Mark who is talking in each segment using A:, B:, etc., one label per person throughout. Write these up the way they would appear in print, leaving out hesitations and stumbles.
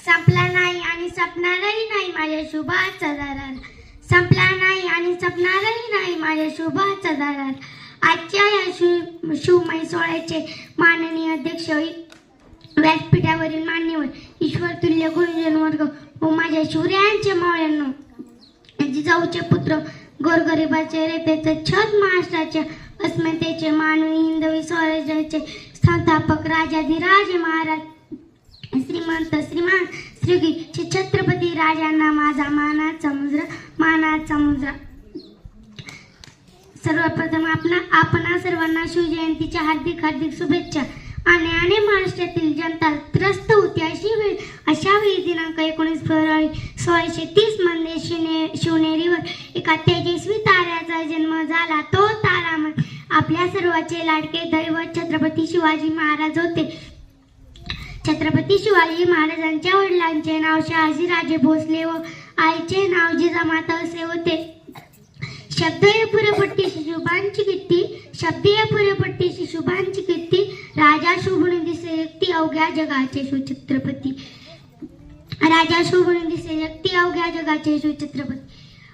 A: संपला नाही आणि संपणारही नाही माझ्या शुभाचा दरार. संपला नाही आणि संपणारही नाही माझ्या शुभाचा दरार. आजच्या या शिवमय सोहळ्याचे माननीय अध्यक्ष, व्यासपीठावरील मान्यवर, ईश्वरतुल्य गुरुजन वर्ग व माझ्या शिवरायांचे मावळ्यांनो, जिजाऊचे पुत्र, गोरगरिबाचे रेतेचे छत, महाराष्ट्राच्या अस्मितेचे मानवी हिंदवी स्वराज्याचे संस्थापक, राजाधिराजे महाराज श्रीमंत श्रीमान श्री छत्रपती राजांना माझा मानाचा मुजरा. सर्वप्रथम आपणा सर्वांना शिवजयंतीच्या हार्दिक शुभेच्छा. आणि महाराष्ट्रातील जनता त्रस्त होती अशा वेळी दिनांक 19 फेब्रुवारी 1630 मध्ये शिवनेरीवर एका तेजस्वी ताऱ्याचा जन्म झाला. तो तारा आपल्या सर्वांचे लाडके दैवत छत्रपती शिवाजी महाराज होते. छत्रपती शिवाजी महाराजांच्या वडिलांचे नाव शहाजीराजे भोसले व आईचे नाव जिजामाता असे होते. शब्दीय पुरेपट्टीशी शुभांची कीर्ती, राजा शोभून दिसे व्यक्ती अवघ्या जगाचे शिवछत्रपती.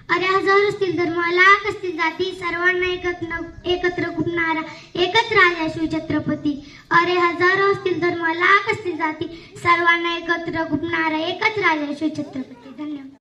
A: अरे हजार असतील धर्म, लाख असतील जाती, सर्वांना एकत्र कुटणारा एकच राजा शिवछत्रपती. अरे हजारो असतील धर्म, लाख असतील जाती, सर्वांना एकत्र कुटणारा एकच राजा शिवछत्रपती.